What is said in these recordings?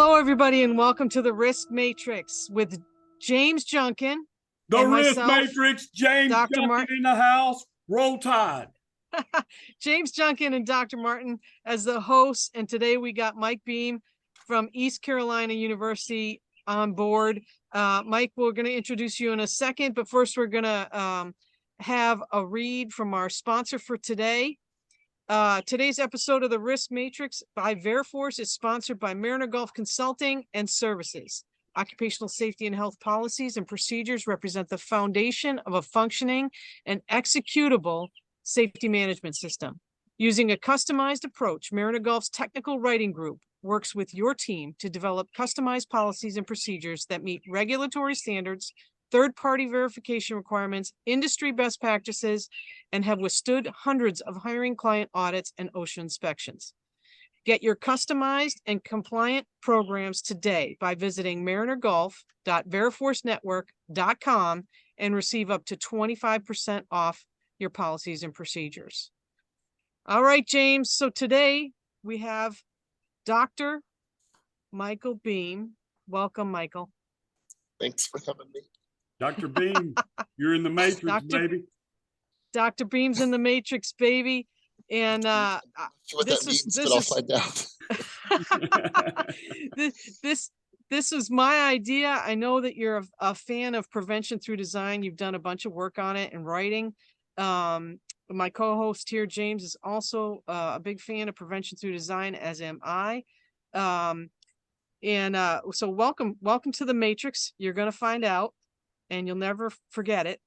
Hello, everybody, and welcome to the Risk Matrix with James Junkin The and Risk myself, Matrix, James Dr. Junkin Martin. in the house. Roll Tide. James Junkin and Dr. Martin as the hosts, and today we got Mike Beam from East Carolina University on board. Mike, we're going to introduce you in a second, but first we're going to have a read from our sponsor for today. Today's episode of the Risk Matrix by Veriforce is sponsored by Mariner Gulf Consulting and Services. Occupational safety and health policies and procedures represent the foundation of a functioning and executable safety management system. Using a customized approach, Mariner Gulf's technical writing group works with your team to develop customized policies and procedures that meet regulatory standards, third-party verification requirements, industry best practices, and have withstood hundreds of hiring client audits and OSHA inspections. Get your customized and compliant programs today by visiting marinergulf.veriforcenetwork.com and receive up to 25% off your policies and procedures. All right, James. So today we have Dr. Michael Beam. Welcome, Michael. Thanks for having me. Dr. Beam, you're in the Matrix, baby. Dr. Beam's in the Matrix, baby. And What that means, but I'll find out. This is my idea. I know that you're a fan of prevention through design. You've done a bunch of work on it and writing. My co-host here, James, is also a big fan of prevention through design, as am I. So welcome to the Matrix. You're going to find out, and you'll never forget it.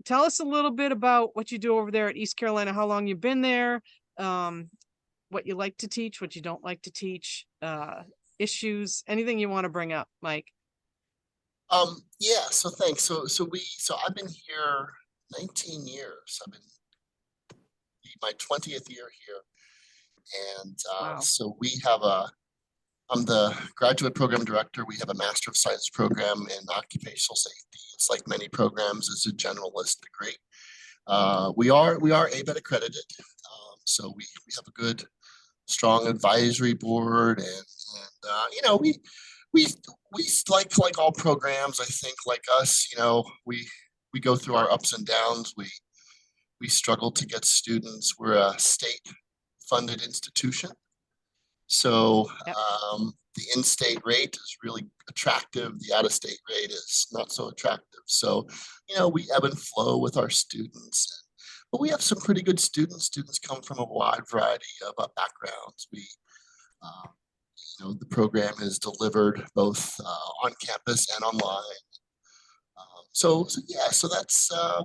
Tell us a little bit about what you do over there at East Carolina, how long you've been there, what you like to teach, what you don't like to teach, issues, anything you want to bring up, Mike. Yeah, so thanks. So I've been here 19 years. I've been my 20th year here. And Wow. So I'm the graduate program director. We have a Master of Science program in occupational safety. It's like many programs, it's a generalist degree. We are ABET accredited. So we have a good, strong advisory board, and we like all programs, I think, like us, we go through our ups and downs. We struggle to get students. We're a state funded institution. So Yep. The in-state rate is really attractive. The out-of-state rate is not so attractive. So, we ebb and flow with our students. But we have some pretty good students. Students come from a wide variety of backgrounds. The program is delivered both on campus and online. So that's I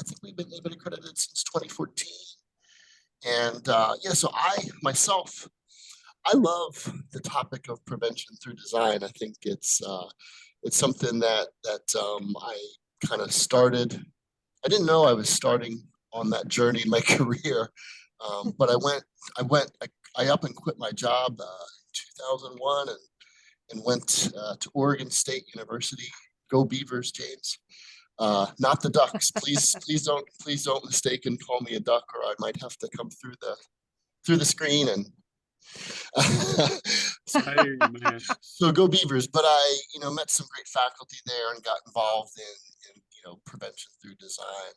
think we've been ABET accredited since 2014. And so I love the topic of prevention through design. I think it's something that I kind of started. I didn't know I was starting on that journey in my career, but I up and quit my job in 2001 and went to Oregon State University. Go Beavers, James. Not the Ducks. Please don't mistake and call me a duck, or I might have to come through the screen and. So go Beavers. But I met some great faculty there and got involved in prevention through design,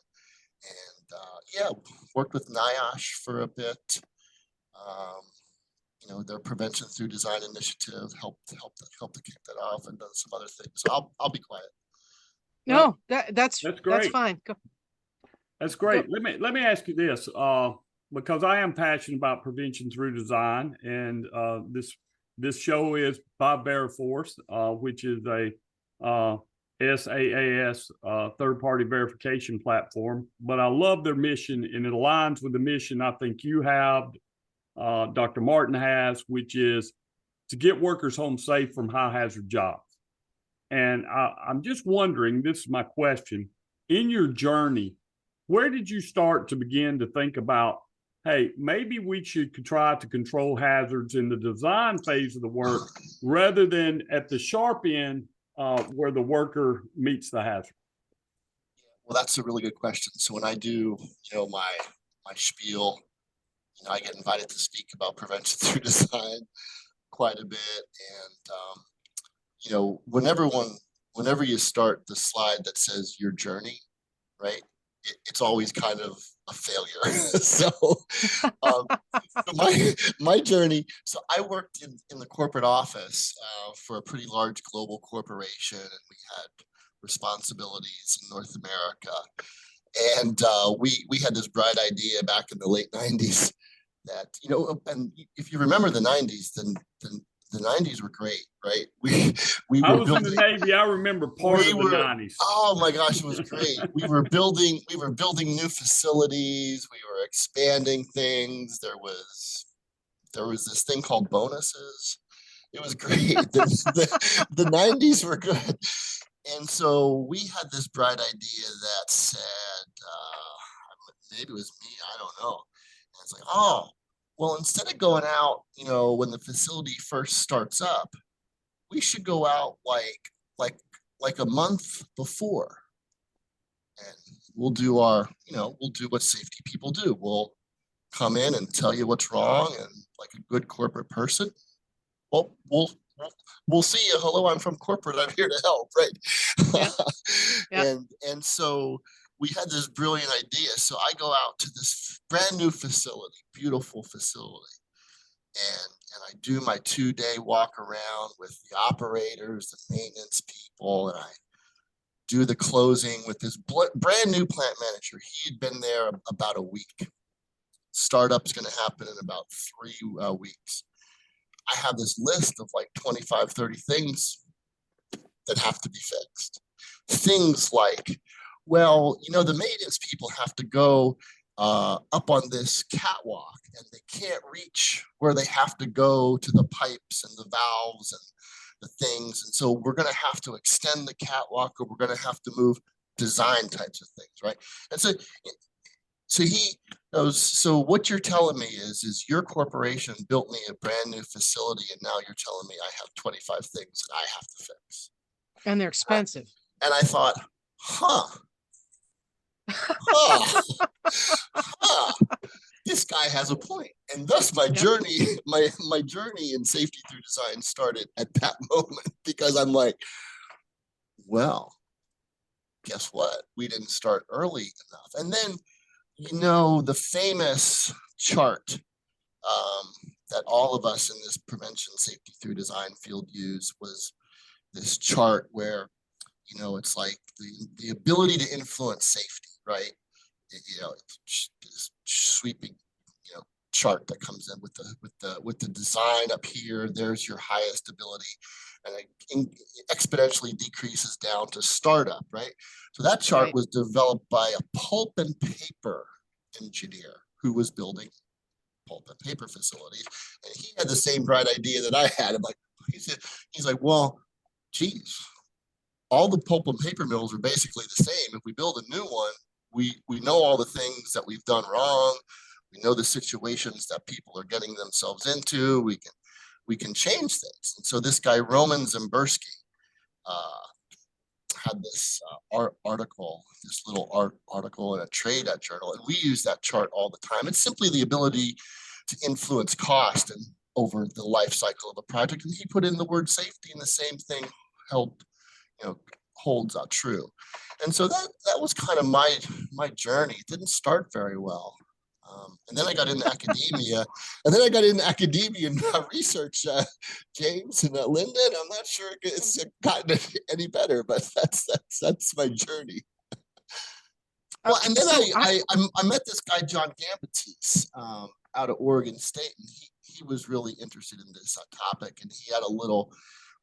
and worked with NIOSH for a bit. Their prevention through design initiative helped to kick that off, and done some other things. So I'll be quiet. No, that's great. That's fine. Go. That's great. Go. Let me ask you this, because I am passionate about prevention through design, and this show is by Veriforce, which is a SaaS third-party verification platform. But I love their mission, and it aligns with the mission I think you have, Dr. Martin has, which is to get workers home safe from high hazard jobs. And I'm just wondering, this is my question, in your journey, where did you start to begin to think about, hey, maybe we should try to control hazards in the design phase of the work rather than at the sharp end where the worker meets the hazard? Well, that's a really good question. So when I do, my spiel, I get invited to speak about prevention through design quite a bit. And, you know, whenever you start the slide that says your journey, right, it's always kind of a failure. So my journey, so I worked in the corporate office for a pretty large global corporation, and we had responsibilities in North America. And we had this bright idea back in the late 90s that, you know, and if you remember the 90s, then the 90s were great, right? We I were was in building, the Navy. I remember part of the 90s. oh my gosh, it was great. We were building new facilities, we were expanding things. There was this thing called bonuses. It was great. The 90s were good. And so we had this bright idea that said, maybe it was me, I don't know. And it's like, oh, well, instead of going out, you know, when the facility first starts up, we should go out like a month before. And we'll do what safety people do. We'll come in and tell you what's wrong, and like a good corporate person, well, we'll see you. Hello, I'm from corporate. I'm here to help, right? Yeah. Yeah. And so we had this brilliant idea. So I go out to this brand new facility, beautiful facility, and I do my 2-day walk around with the operators, the maintenance people, and I do the closing with this brand new plant manager. He'd been there about a week. Startup's going to happen in about 3 weeks. I have this list of like 25, 30 things that have to be fixed. Things like, well, you know, the maintenance people have to go up on this catwalk, and they can't reach where they have to go to the pipes and the valves and the things. And so we're going to have to extend the catwalk, or we're going to have to move design types of things, right? And so he goes, so what you're telling me is your corporation built me a brand new facility, and now you're telling me I have 25 things that I have to fix. And they're expensive. And I thought, this guy has a point. And thus my journey, my journey in safety through design started at that moment, because I'm like, well, guess what? We didn't start early enough. And then, you know, the famous chart that all of us in this prevention safety through design field use was this chart where, you know, it's like the ability to influence safety, right? You know, this sweeping, you know, chart that comes in with the design up here. There's your highest ability, and it exponentially decreases down to startup, right? So that chart was developed by a pulp and paper engineer who was building pulp and paper facilities, and he had the same bright idea that I had. I'm like, he's like, well, geez, all the pulp and paper mills are basically the same. If we build a new one, we know all the things that we've done wrong. We know the situations that people are getting themselves into. We can change things. And so this guy Roman Zimbersky had this article, this little article in a trade journal, and we use that chart all the time. It's simply the ability to influence cost and over the life cycle of a project. And he put in the word safety, and the same thing holds true. And so that was kind of my journey. It didn't start very well. And then I got into academia, and research, James and Linda, and I'm not sure it's gotten any better, but that's my journey. Well, and then I met this guy, John Gambatese, out at Oregon State, and he was really interested in this topic, and he had a little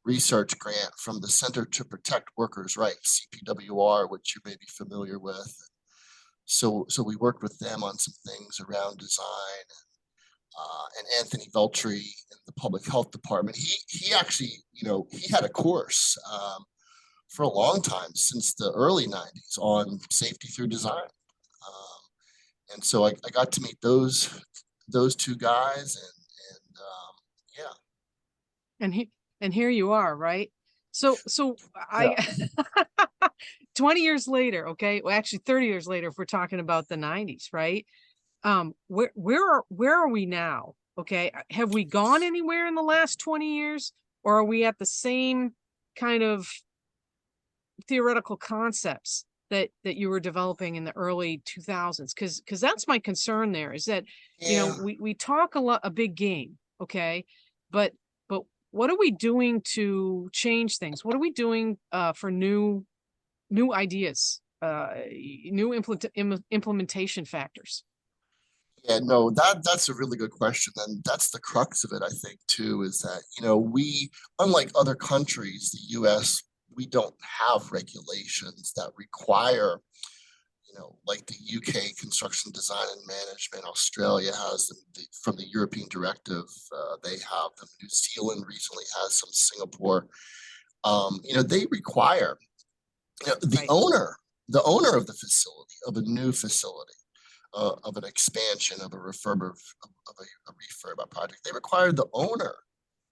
research grant from the Center to Protect Workers' Rights, CPWR, which you may be familiar with. So we worked with them on some things around design, and Anthony Veltri in the public health department. He actually, he had a course for a long time, since the early 90s, on safety through design. And so I got to meet those two guys, and here you are, right? So I 20 years later, okay, well, actually 30 years later, if we're talking about the 90s, right? Where are we now? Okay. Have we gone anywhere in the last 20 years, or are we at the same kind of theoretical concepts that you were developing in the early 2000s? Because that's my concern there, is that, you know, Yeah. we talk a big game, okay, but what are we doing to change things? What are we doing for new ideas, new implementation factors? Yeah, no, that's a really good question. And that's the crux of it, I think, too, is that, we, unlike other countries, the US, we don't have regulations that require, like the UK construction design and management, Australia has them from the European directive, they have them. New Zealand recently has some, Singapore. They require, the Right. owner of the facility, of a new facility, of an expansion, of a refurb, of a refurb, a project. They require the owner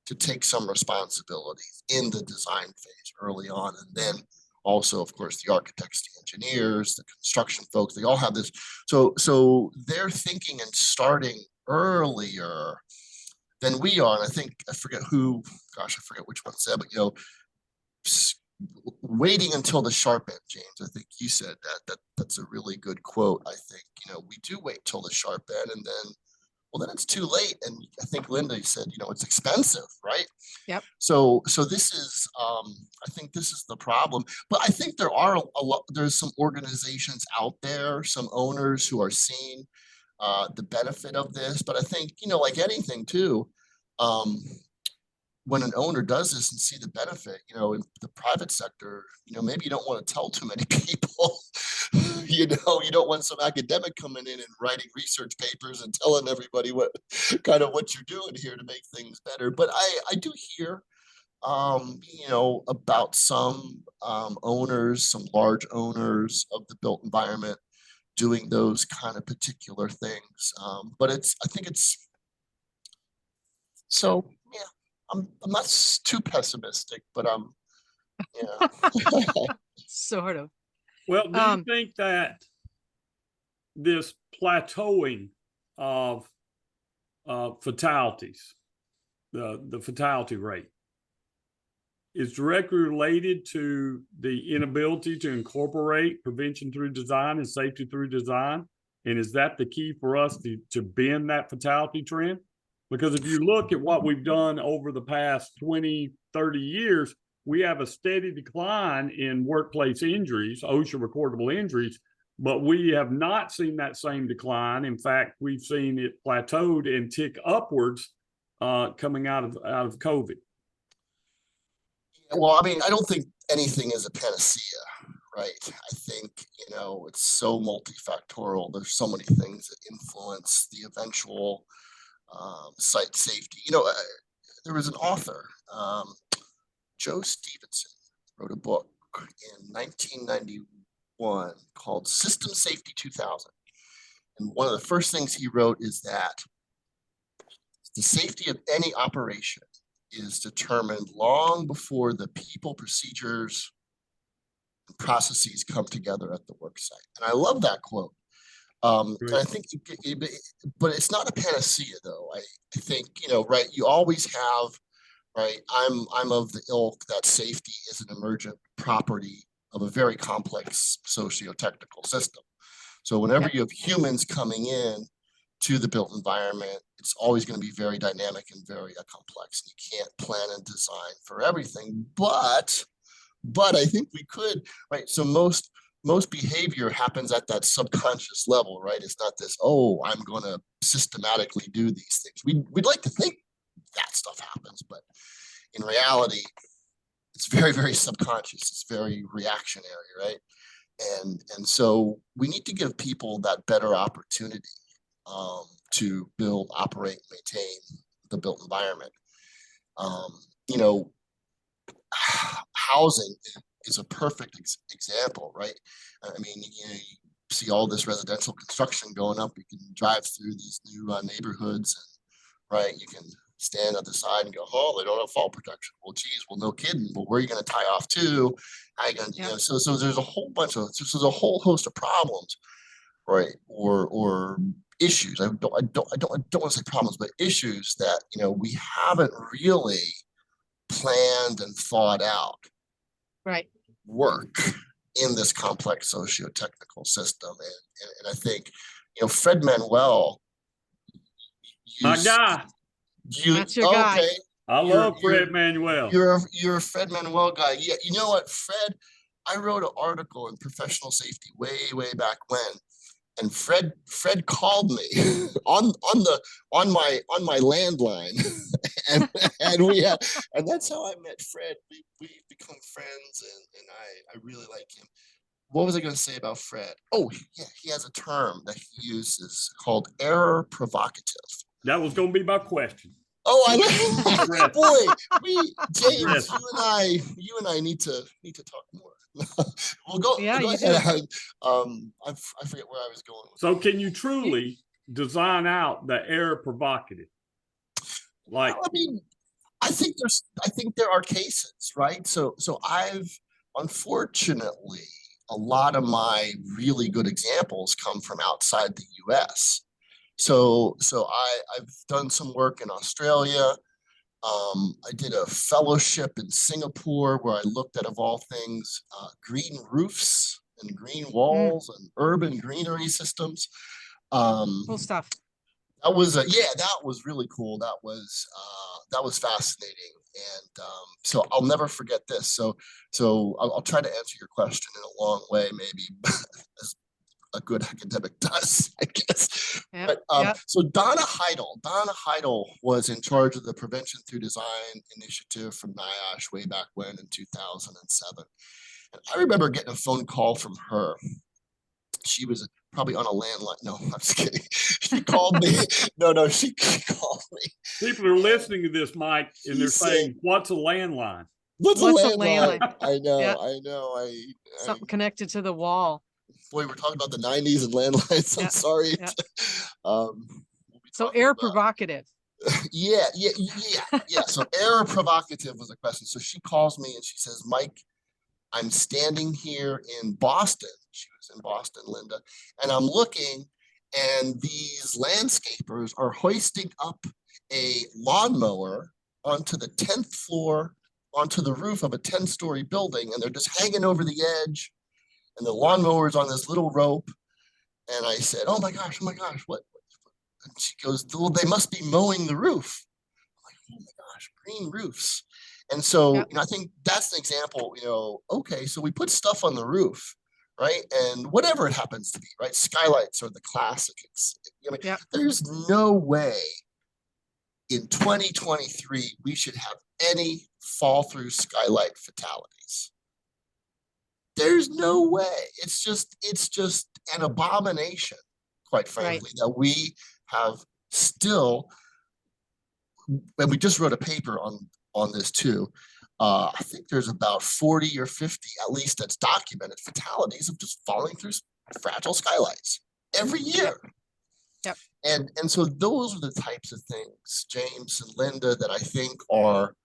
to take some responsibilities in the design phase early on. And then also, of course, the architects, the engineers, the construction folks, they all have this. So they're thinking and starting earlier than we are. And I think, I forget which one said, but, waiting until the sharp end, James. I think you said that's a really good quote. I think, we do wait till the sharp end, and then it's too late. And I think Linda said, it's expensive, right? Yep. So this is, I think this is the problem. But I think there are there's some organizations out there, some owners who are seeing the benefit of this. But I think, like anything too, when an owner does this and see the benefit, in the private sector, maybe you don't want to tell too many people. You don't want some academic coming in and writing research papers and telling everybody what you're doing here to make things better. But I do hear, about some owners, some large owners of the built environment doing those kind of particular things. But I think it's so, yeah. I'm not too pessimistic, but yeah. Sort of. Well, do you think that this plateauing of fatalities, the fatality rate, is directly related to the inability to incorporate prevention through design and safety through design? And is that the key for us to bend that fatality trend? Because if you look at what we've done over the past 20, 30 years, we have a steady decline in workplace injuries, OSHA recordable injuries, but we have not seen that same decline. In fact, we've seen it plateaued and tick upwards coming out of COVID. Well, I mean, I don't think anything is a panacea, right? I think, it's so multifactorial. There's so many things that influence the eventual site safety. There was an author, Joe Stevenson, wrote a book in 1991 called System Safety 2000. And one of the first things he wrote is that the safety of any operation is determined long before the people, procedures, and processes come together at the work site. And I love that quote. I think, but it's not a panacea, though. I think, right, you always have, right, I'm of the ilk that safety is an emergent property of a very complex socio-technical system. So whenever you have humans coming in to the built environment, it's always going to be very dynamic and very complex. You can't plan and design for everything, but I think we could, right? So most behavior happens at that subconscious level, right? It's not this, oh, I'm going to systematically do these things. We'd like to think that stuff happens, but in reality, it's very, very subconscious. It's very reactionary, right? And so we need to give people that better opportunity to build, operate, maintain the built environment. Housing is a perfect example, right? I mean, you see all this residential construction going up. You can drive through these new neighborhoods, and, right, you can stand at the side and go, oh, they don't have fall protection. Well, geez, well, no kidding. Well, where are you going to tie off to? How you going to, so there's a whole bunch of, there's a whole host of problems. right? Or issues. I don't want to say problems, but issues that, we haven't really planned and thought out Right. work in this complex socio-technical system. And I think, Fred Manuel, My guy. That's your guy. okay. I love Fred Manuel. You're a Fred Manuel guy. Yeah, you know what, Fred? I wrote an article in Professional Safety way back when, and Fred called me on my landline, and that's how I met Fred. We've become friends, and I really like him. What was I going to say about Fred? Oh, yeah, he has a term that he uses called error provocative. That was going to be my question. Oh, I like boy, James, you and I need to talk more. We'll go. Yeah, we'll go ahead. I forget where I was going. So, can you truly design out the error provocative? Like, I mean, I think there are cases, right? So I've unfortunately, a lot of my really good examples come from outside the U.S. So I've done some work in Australia. I did a fellowship in Singapore where I looked at, of all things, green roofs and green walls and urban greenery systems. Cool stuff. That was that was really cool. That was fascinating. And so I'll never forget this. So I'll try to answer your question in a long way, maybe as a good academic does, I guess. Yep, But so Donna Heidel was in charge of the Prevention Through Design initiative from NIOSH way back when in 2007. And I remember getting a phone call from her. She was probably on a landline. No, I'm just kidding. She called me. No, she called me. People are listening to this, Mike, and they're saying, "What's a landline?" What's a landline? I know. Something connected to the wall. Boy, we're talking about the 90s and landlines. I'm sorry. So error provocative. Yeah. So error provocative was a question. So she calls me and she says, Mike, I'm standing here in Boston. She was in Boston, Linda. And I'm looking, and these landscapers are hoisting up a lawnmower onto the 10th floor, onto the roof of a 10-story building. And they're just hanging over the edge. And the lawnmower is on this little rope. And I said, oh my gosh, what? And she goes, well, they must be mowing the roof. I'm like, oh my gosh, green roofs. And so, I think that's an example, okay, so we put stuff on the roof, right? And whatever it happens to be, right? Skylights are the classic. There's no way in 2023 we should have any fall through skylight fatalities. There's no way. It's just an abomination, quite frankly, that we have still, and we just wrote a paper on this too. I think there's about 40 or 50, at least, that's documented fatalities of just falling through fragile skylights every year. Yep. And so those are the types of things, James and Linda, that I think are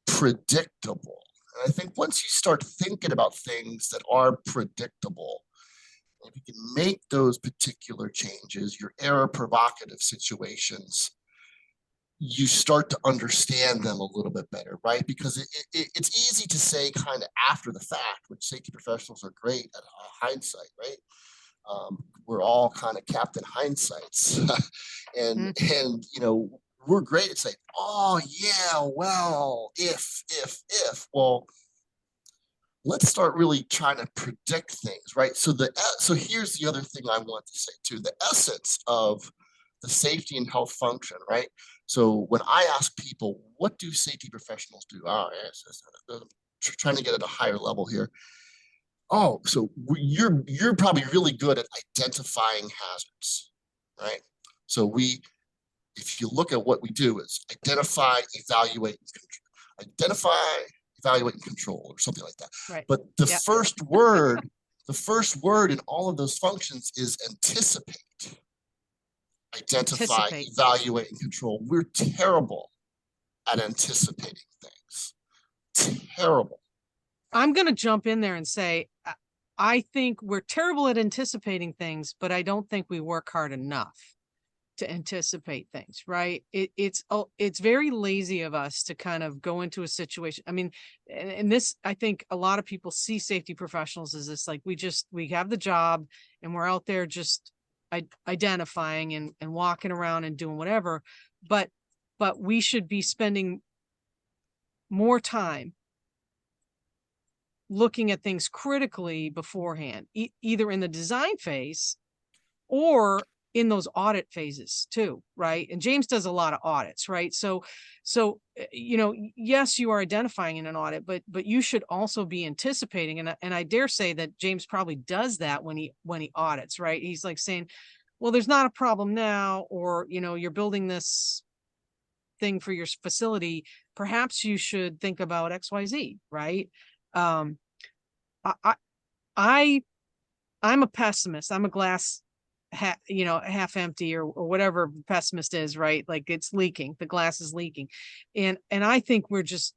predictable. And I think once you start thinking about things that are predictable, if you can make those particular changes, your error provocative situations, you start to understand them a little bit better, right? Because it's easy to say kind of after the fact, which safety professionals are great at hindsight, right? We're all kind of Captain Hindsights. and we're great at saying, oh yeah, well, if. Well, let's start really trying to predict things, right? So here's the other thing I want to say too, the essence of the safety and health function, right? So when I ask people, what do safety professionals do? Trying to get at a higher level here. Oh, so you're probably really good at identifying hazards, right? So if you look at what we do is identify, evaluate, and control, or something like that. Right. But the first word in all of those functions is anticipate. Identify, evaluate, and control. We're terrible at anticipating things. Terrible. I'm going to jump in there and say, I think we're terrible at anticipating things, but I don't think we work hard enough to anticipate things, right? It's very lazy of us to kind of go into a situation. I mean, and this, I think a lot of people see safety professionals as this, like, we have the job and we're out there just identifying and walking around and doing whatever, but we should be spending more time looking at things critically beforehand, either in the design phase or in those audit phases too, right? And James does a lot of audits, right? So, yes, you are identifying in an audit, but you should also be anticipating. And I dare say that James probably does that when he audits, right? He's like saying, well, there's not a problem now, or, you're building this thing for your facility. Perhaps you should think about XYZ, right? I'm a pessimist. I'm a glass half empty, or whatever pessimist is, right? Like, it's leaking, the glass is leaking. And I think we're just,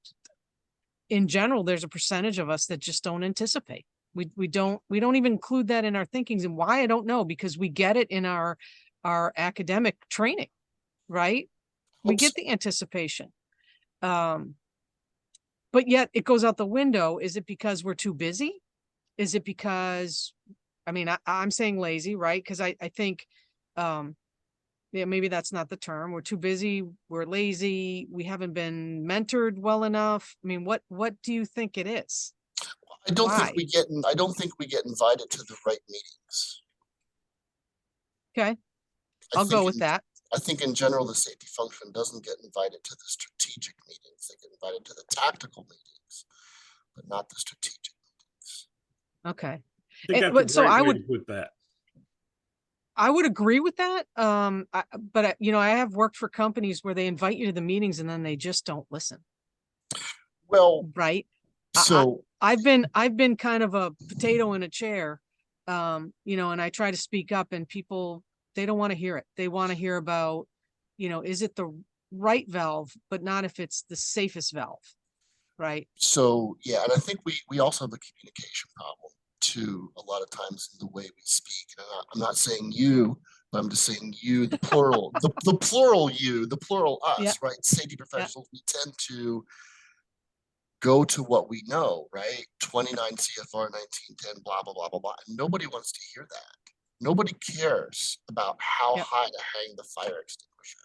in general, there's a percentage of us that just don't anticipate. We don't even include that in our thinkings. And why, I don't know, because we get it in our academic training, right? We get the anticipation. But yet it goes out the window. Is it because we're too busy? Is it because, I mean, I'm saying lazy, right? Because I think, maybe that's not the term. We're too busy. We're lazy. We haven't been mentored well enough. I mean, what do you think it is? I don't think we get invited to the right meetings. Okay. I'll go with that. I think in general, the safety function doesn't get invited to the strategic meetings. They get invited to the tactical meetings, but not the strategic meetings. Okay. I would put that. I would agree with that. But I have worked for companies where they invite you to the meetings and then they just don't listen. Well, right. So I've been kind of a potato in a chair, and I try to speak up, and people, they don't want to hear it. They want to hear about, is it the right valve, but not if it's the safest valve. Right. So, yeah. And I think we also have a communication problem too, a lot of times, in the way we speak. And I'm not saying you, but I'm just saying you, the plural, the plural you, the plural us, right? Safety professionals, we tend to go to what we know, right? 29 CFR 1910, blah, blah, blah, blah, blah. And nobody wants to hear that. Nobody cares about how high to hang the fire extinguisher.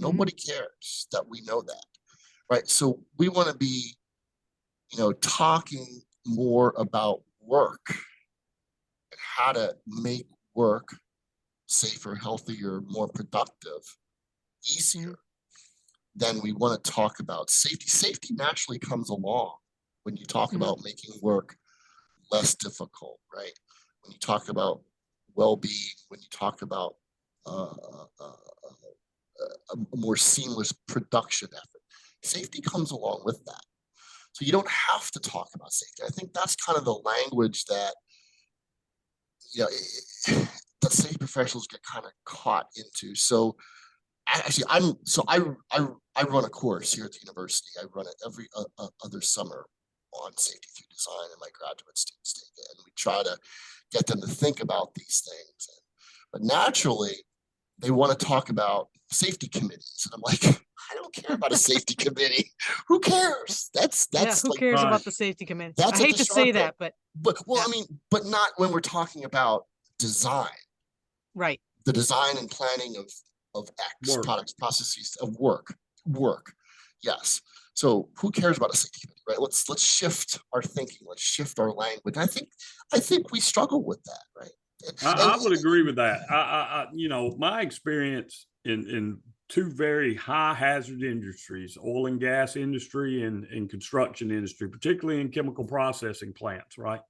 Nobody cares that we know that, right? So we want to be, talking more about work and how to make work safer, healthier, more productive, easier. Then we want to talk about safety. Safety naturally comes along when you talk about making work less difficult, right? When you talk about well-being, when you talk about a more seamless production effort, safety comes along with that. So you don't have to talk about safety. I think that's kind of the language that, that safety professionals get kind of caught into. So actually, I run a course here at the university. I run it every other summer on safety through design, and my graduate students take it, and we try to get them to think about these things. But naturally, they want to talk about safety committees, and I'm like, I don't care about a safety committee. Who cares? That's who cares about the safety committee? I hate to say that, but I mean, but not when we're talking about design, right? The design and planning of X products, processes of work. Yes. So who cares about a safety committee, right? Let's shift our thinking. Let's shift our language. I think we struggle with that, right? I would agree with that. My experience in two very high hazard industries, oil and gas industry and construction industry, particularly in chemical processing plants, right?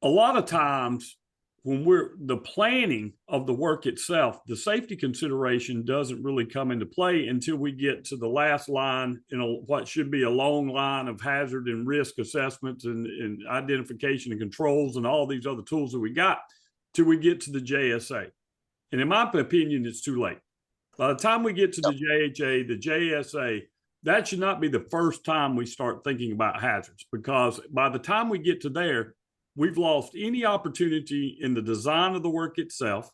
A lot of times when the planning of the work itself, the safety consideration doesn't really come into play until we get to the last line in what should be a long line of hazard and risk assessments and identification and controls and all these other tools that we got, till we get to the JSA. And in my opinion, it's too late. By the time we get to the JHA, the JSA, that should not be the first time we start thinking about hazards, because by the time we get to there, we've lost any opportunity in the design of the work itself.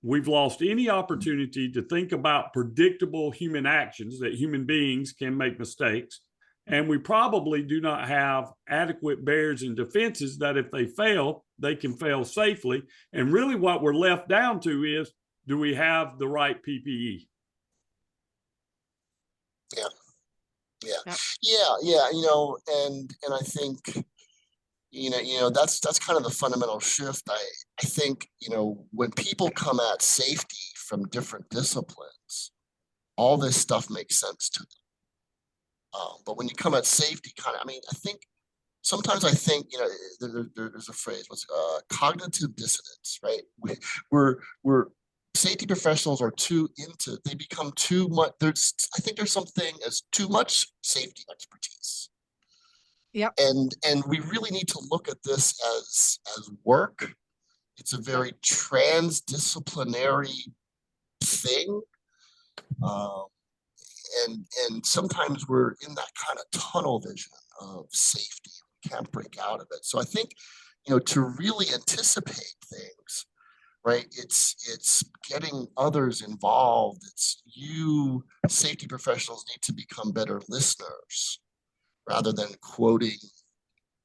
We've lost any opportunity to think about predictable human actions, that human beings can make mistakes. And we probably do not have adequate barriers and defenses that if they fail, they can fail safely. And really what we're left down to is, do we have the right PPE? Yeah. Yeah. Yep. Yeah. And I think, that's kind of the fundamental shift. I think, when people come at safety from different disciplines, all this stuff makes sense to them. But when you come at safety I think sometimes there's a phrase, what's cognitive dissonance, right? We're safety professionals are they become too much. I think there's something as too much safety expertise. Yep. And we really need to look at this as work. It's a very transdisciplinary thing. And sometimes we're in that kind of tunnel vision of safety. We can't break out of it. So I think, to really anticipate things, right? It's getting others involved. Safety professionals need to become better listeners rather than quoting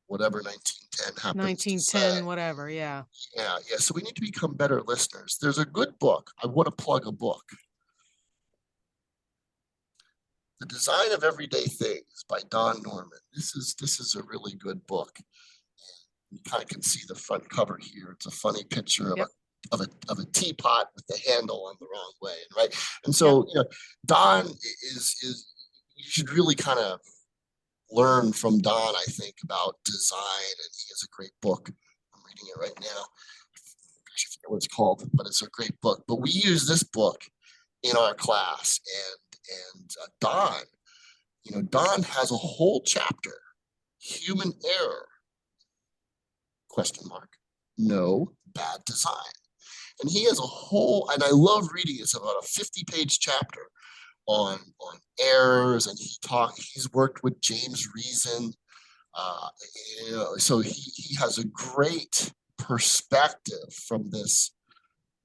whatever 1910 happens 1910, whatever. Yeah. Yeah. So we need to become better listeners. There's a good book. I want to plug a book. The Design of Everyday Things by Don Norman. This is a really good book. You kind of can see the front cover here. It's a funny picture of a teapot with the handle on the wrong way, right? And so Don is you should really kind of learn from Don, I think, about design, and he has a great book. I'm reading it right now. I forget what it's called, but it's a great book. But we use this book in our class, and Don has a whole chapter, human error, ? No bad design. And he has a whole, and I love reading it. It's about a 50-page chapter on errors, and he's worked with James Reason. So he has a great perspective from this,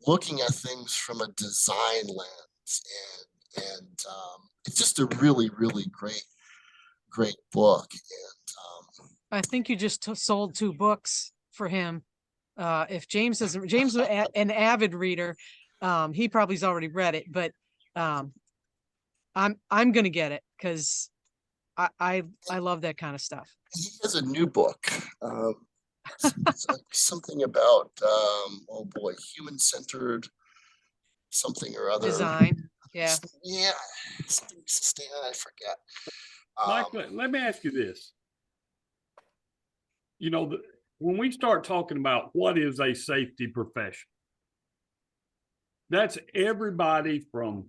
looking at things from a design lens, and it's just a really, really great book. And I think you just sold 2 books for him. If James was an avid reader, he probably's already read it, but I'm gonna get it because I love that kind of stuff. he has a new book. It's something about human-centered something or other. Design. Yeah. Something sustain. I forget. Mike, let me ask you this. When we start talking about what is a safety profession, that's everybody from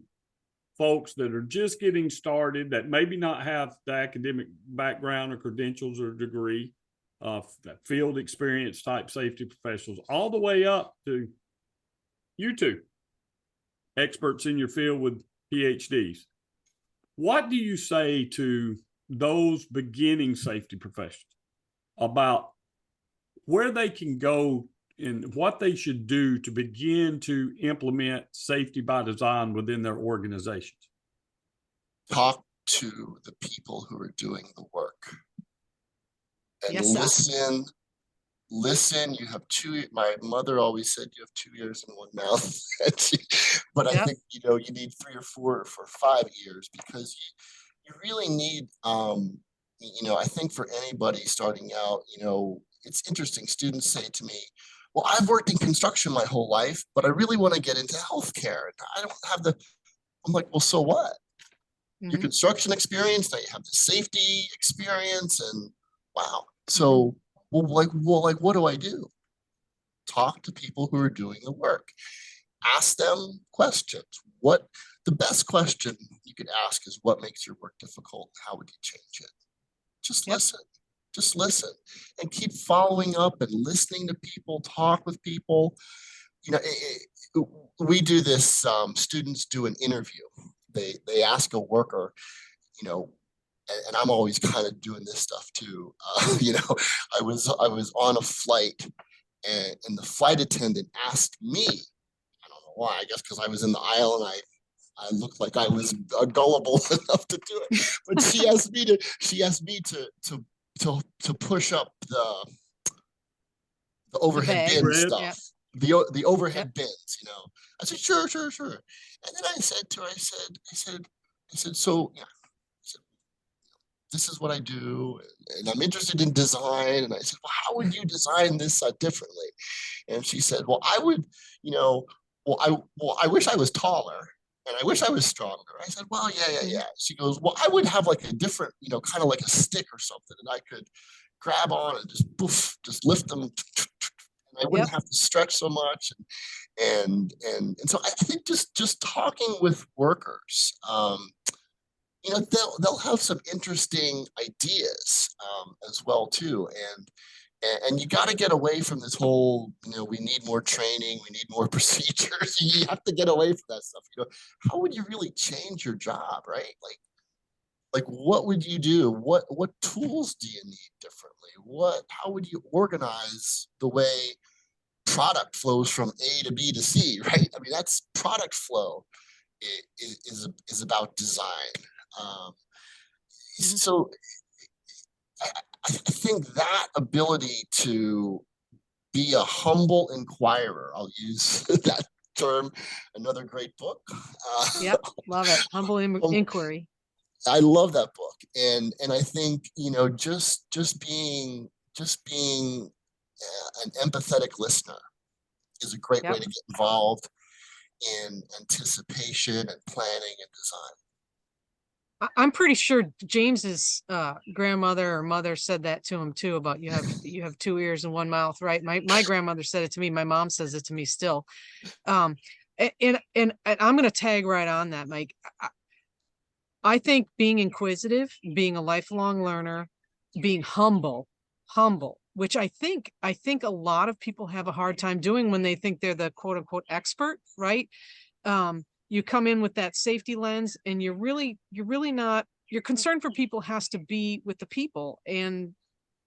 folks that are just getting started, that maybe not have the academic background or credentials or degree, field experience type safety professionals, all the way up to you two, experts in your field with PhDs. What do you say to those beginning safety professionals about where they can go and what they should do to begin to implement safety by design within their organizations? Talk to the people who are doing the work and listen. You have my mother always said you have 2 ears and 1 mouth, but I think you need 3 or 4 for 5 ears, because you really need I think for anybody starting out, it's interesting. Students say to me, well, I've worked in construction my whole life, but I really want to get into healthcare. I don't have I'm like, well, so what? Your construction experience, now you have the safety experience, and wow. So, what do I do? Talk to people who are doing the work. Ask them questions. The best question you could ask is, what makes your work difficult? How would you change it? Just listen. Just listen and keep following up and listening to people, talk with people. We do this, students do an interview. They ask a worker, and I'm always kind of doing this stuff too. I was on a flight, and the flight attendant asked me, I don't know why, I guess because I was in the aisle and I looked like I was gullible enough to do it. But she asked me to push up the overhead bin stuff, the overhead bins. I said sure. And then I said to her, I said, so yeah, this is what I do, and I'm interested in design. And I said, well, how would you design this differently? And she said, well, I would, I wish I was taller, and I wish I was stronger. I said, well, yeah. She goes, well, I would have like a different, kind of like a stick or something, and I could grab on and just lift them, and I wouldn't have to stretch so much. And so I think just talking with workers, they'll have some interesting ideas as well too, and you got to get away from this whole, we need more training, we need more procedures. You have to get away from that stuff. How would you really change your job, right? Like what would you do? What tools do you need differently? How would you organize the way product flows from A to B to C, right? I mean, that's product flow is about design. So I think that ability to be a humble inquirer, I'll use that term, another great book. Love it. Humble inquiry. I love that book. And I think, just being an empathetic listener is a great way to get involved in anticipation and planning and design. I'm pretty sure James's grandmother or mother said that to him too, about you have two ears and one mouth, right? My grandmother said it to me. My mom says it to me still. And I'm going to tag right on that, Mike. I think being inquisitive, being a lifelong learner, being humble, which I think a lot of people have a hard time doing when they think they're the quote unquote expert, right? You come in with that safety lens, and you're really not, your concern for people has to be with the people, and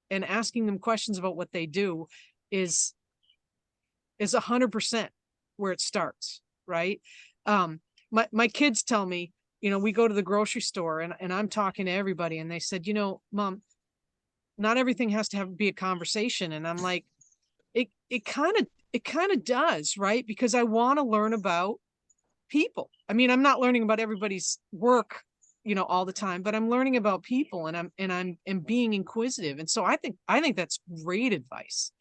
asking them questions about what they do is 100% where it starts, right? My kids tell me, we go to the grocery store and I'm talking to everybody, and they said, Mom, not everything has to be a conversation. And I'm like, it kind of does, right? Because I want to learn about people. I mean, I'm not learning about everybody's work, all the time, but I'm learning about people, and I'm being inquisitive. And so I think that's great advice.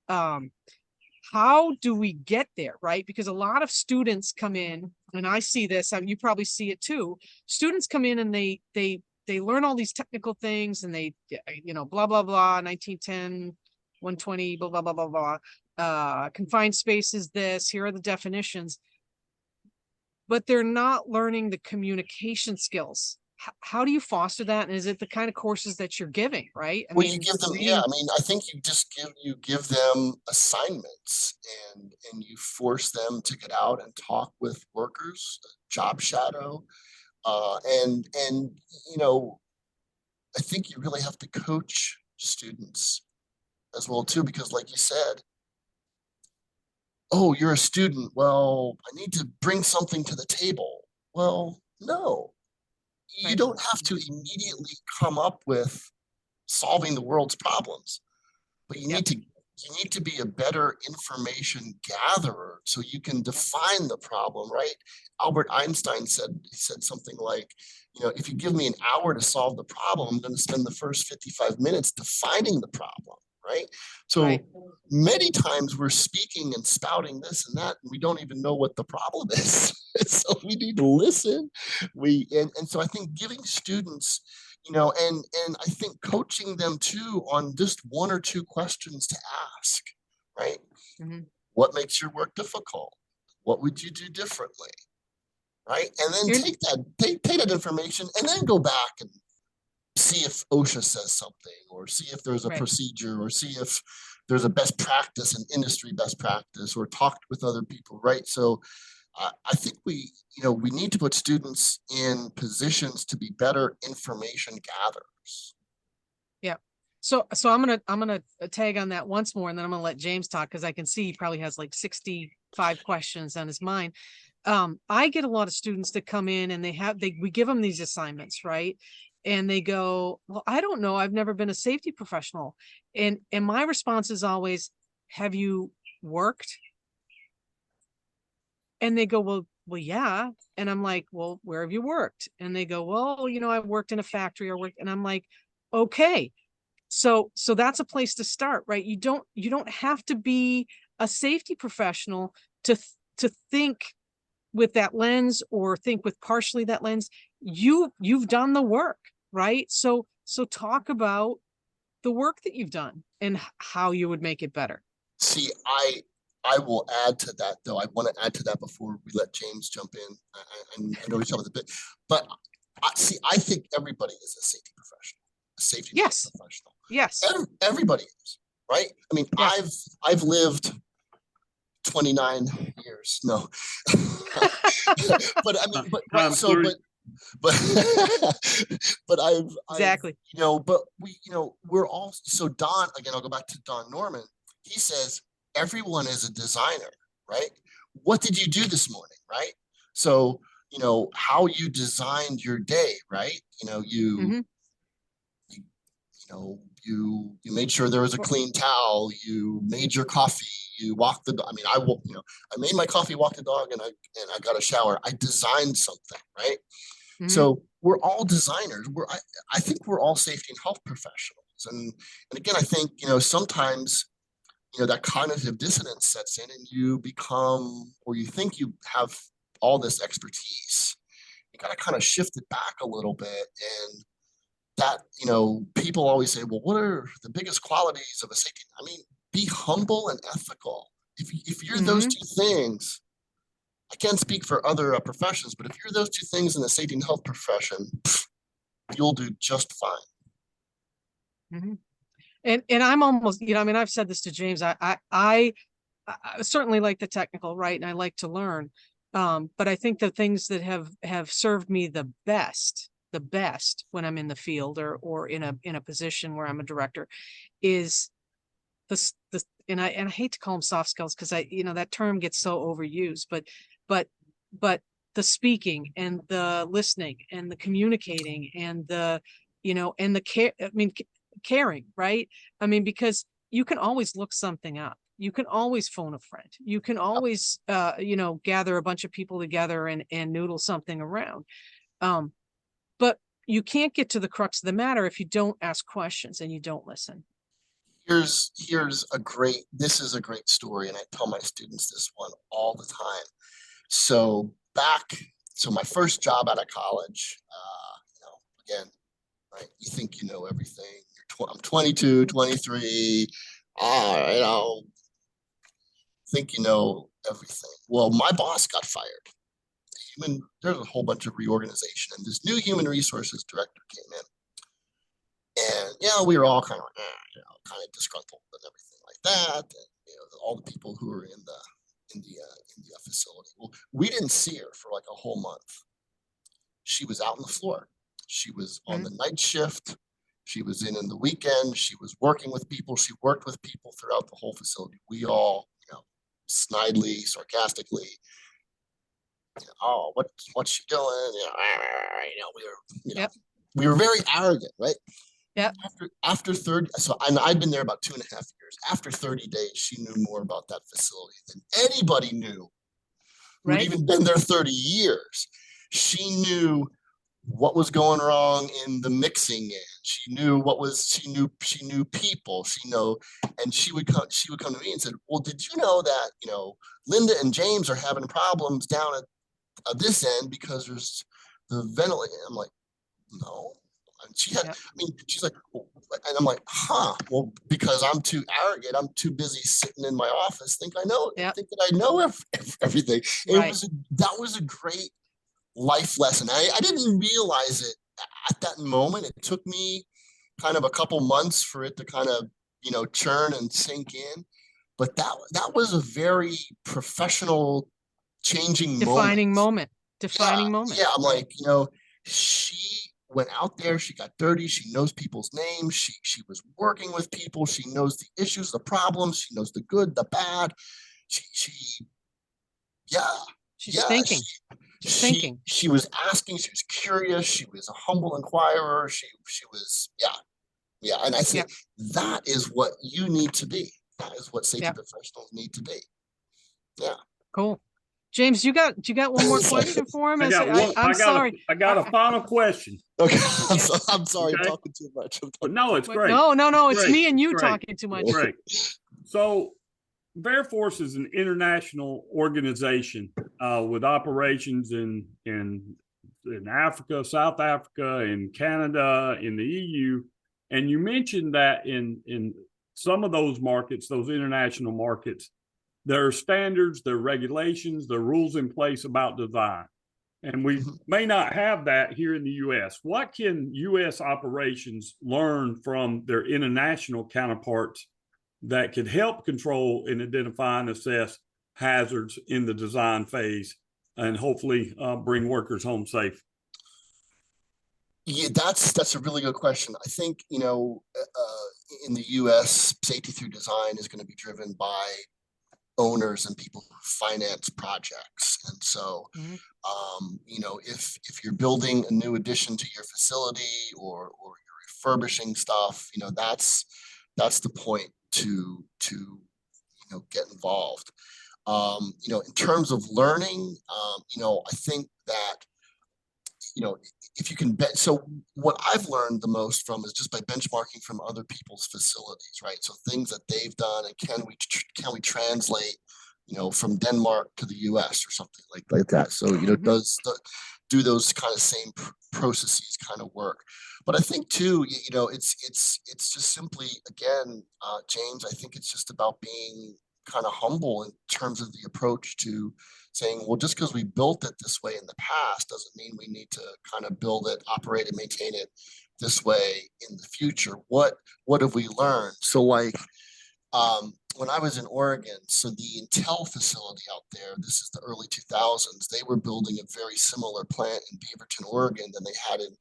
How do we get there, right? Because a lot of students come in, and I see this, you probably see it too. Students come in and they learn all these technical things, and they, blah, blah, blah, 1910, 120, blah, blah, blah, blah, blah. Confined space is this, here are the definitions. But they're not learning the communication skills. How do you foster that? And is it the kind of courses that you're giving, right? You give them, I think you just give them assignments, and you force them to get out and talk with workers, job shadow. And I think you really have to coach students as well too, because like you said, oh, you're a student, well, I need to bring something to the table. Well, no, you don't have to immediately come up with solving the world's problems, but you need to be a better information gatherer so you can define the problem, right? Albert Einstein said something like, if you give me an hour to solve the problem, I'm going to spend the first 55 minutes defining the problem, right? So many times we're speaking and spouting this and that, and we don't even know what the problem is. So we need to listen. And so I think giving students, and I think coaching them too on just one or two questions to ask, right? Mm-hmm. What makes your work difficult? What would you do differently? Right? And then take that information and then go back and see if OSHA says something, or see if there's a procedure, or see if there's a best practice, an industry best practice, or talk with other people, right? So I think we need to put students in positions to be better information gatherers. Yeah. So I'm gonna tag on that once more, and then I'm gonna let James talk, because I can see he probably has like 65 questions on his mind. I get a lot of students that come in and we give them these assignments, right? And they go, well, I don't know, I've never been a safety professional. And my response is always, have you worked? And they go, well, yeah. And I'm like, well, where have you worked? And they go, well, I've worked in a factory or worked. And I'm like, okay. So that's a place to start, right? You don't have to be a safety professional to think with that lens, or think with partially that lens. You've done the work, right? So talk about the work that you've done and how you would make it better. See, I will add to that, though. I want to add to that before we let James jump in. I know he's talking a bit, but I think everybody is a safety professional, a safety professional. Yes. Everybody is, right? I mean, yes. I've lived 29 years. No, but I mean, but right, so, but I've exactly, but we're all, so Don, again, I'll go back to Don Norman. He says, everyone is a designer, right? What did you do this morning, right? So, how you designed your day, right? You made sure there was a clean towel, you made your coffee, you walked the dog. I mean, I made my coffee, walked the dog, and I got a shower. I designed something, right? Mm-hmm. So we're all designers. I think we're all safety and health professionals. And again, I think, sometimes, that cognitive dissonance sets in, and you become, or you think you have all this expertise. You got to kind of shift it back a little bit. And that, people always say, well, what are the biggest qualities of a safety? I mean, be humble and ethical. If you're those two things, I can't speak for other professions, but if you're those two things in the safety and health profession, you'll do just fine. Mm-hmm. And I'm almost, I've said this to James, I certainly like the technical, right? And I like to learn. But I think the things that have served me the best when I'm in the field or in a position where I'm a director is this, and I hate to call them soft skills, because that term gets so overused, but the speaking and the listening and the communicating and the, and the care, caring, right? I mean, because you can always look something up. You can always phone a friend. You can always, gather a bunch of people together and noodle something around. But you can't get to the crux of the matter if you don't ask questions and you don't listen. This is a great story. And I tell my students this one all the time. So my first job out of college, again, right? You think you know everything. I'm 22, 23, think you know everything. Well, my boss got fired. There's a whole bunch of reorganization, and this new human resources director came in. And, we were all kind of disgruntled and everything like that. And, all the people who were in the facility. Well, we didn't see her for like a whole month. She was out on the floor. She was on the night shift. She was in the weekend. She was working with people. She worked with people throughout the whole facility. We all, snidely, sarcastically, oh, what's she doing? We were very arrogant, right? Yeah. After 30, and I'd been there about 2.5 years. After 30 days, she knew more about that facility than anybody knew who'd even been there 30 years. She knew what was going wrong in the mixing end. She knew she knew people, and she would come to me and said, well, did you know that, Linda and James are having problems down at this end because there's the ventilator? I'm like, no. And she had, she's like, well, and I'm like, well, because I'm too arrogant. I'm too busy sitting in my office. Think that I know everything. That was a great life lesson. I didn't realize it at that moment. It took me kind of a couple months for it to kind of, churn and sink in. But that was a very professional changing Defining moments. defining moment. Yeah, I'm like, she went out there, she got dirty, she knows people's names, she was working with people, she knows the issues, the problems, she knows the good, the bad. She yeah, She's thinking. She's thinking. She was asking, she was curious, she was a humble inquirer, she was, yeah. And I think that is what you need to be. That is what safety professionals need to be. Yeah. Cool. James, you got one more question for him? I'm sorry. I got a final question. Okay. I'm sorry, I'm talking too much. But no, it's great. No, it's great. me and you great. talking too much. Great. So Veriforce is an international organization with operations in Africa, South Africa, in Canada, in the EU. And you mentioned that in some of those markets, those international markets, there are standards, there are regulations, there are rules in place about design. And we may not have that here in the U.S. What can U.S. operations learn from their international counterparts that could help control and identify and assess hazards in the design phase and hopefully bring workers home safe? Yeah, that's a really good question. I think, in the U.S., safety through design is going to be driven by owners and people who finance projects. And so, if you're building a new addition to your facility or you're refurbishing stuff, that's the point to get involved. In terms of learning, I think that, if you can bet. So what I've learned the most from is just by benchmarking from other people's facilities, right? So things that they've done, and can we translate, from Denmark to the US or something like that. So, do those kind of same processes kind of work? But I think too, it's just simply, again, James, I think it's just about being kind of humble in terms of the approach to saying, well, just because we built it this way in the past doesn't mean we need to kind of build it, operate and maintain it this way in the future. What have we learned? So when I was in Oregon, so the Intel facility out there, this is the early 2000s, they were building a very similar plant in Beaverton, Oregon than they had in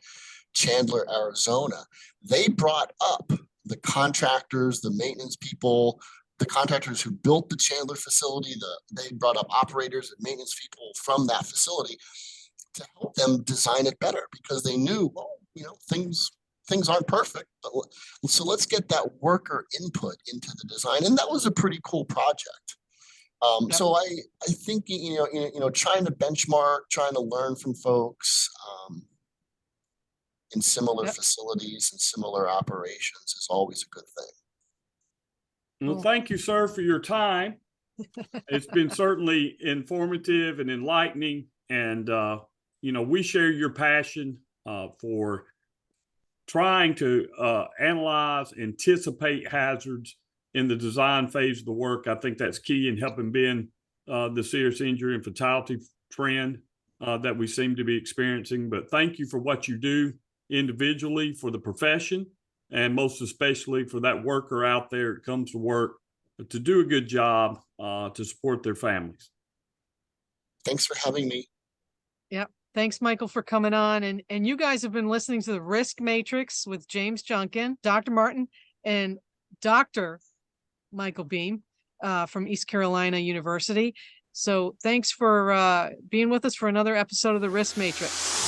Chandler, Arizona. They brought up the contractors, the maintenance people, the contractors who built the Chandler facility, they brought up operators and maintenance people from that facility to help them design it better, because they knew, things aren't perfect. So let's get that worker input into the design. And that was a pretty cool project. So I think, trying to benchmark, trying to learn from folks in similar facilities and similar operations is always a good thing. Well, thank you, sir, for your time. It's been certainly informative and enlightening. And, we share your passion for trying to analyze, anticipate hazards in the design phase of the work. I think that's key in helping bend the serious injury and fatality trend that we seem to be experiencing. But thank you for what you do individually for the profession, and most especially for that worker out there that comes to work to do a good job to support their families. Thanks for having me. Yep. Thanks, Michael, for coming on. And you guys have been listening to the Risk Matrix with James Junkin, Dr. Martin, and Dr. Michael Beam from East Carolina University. So thanks for being with us for another episode of the Risk Matrix.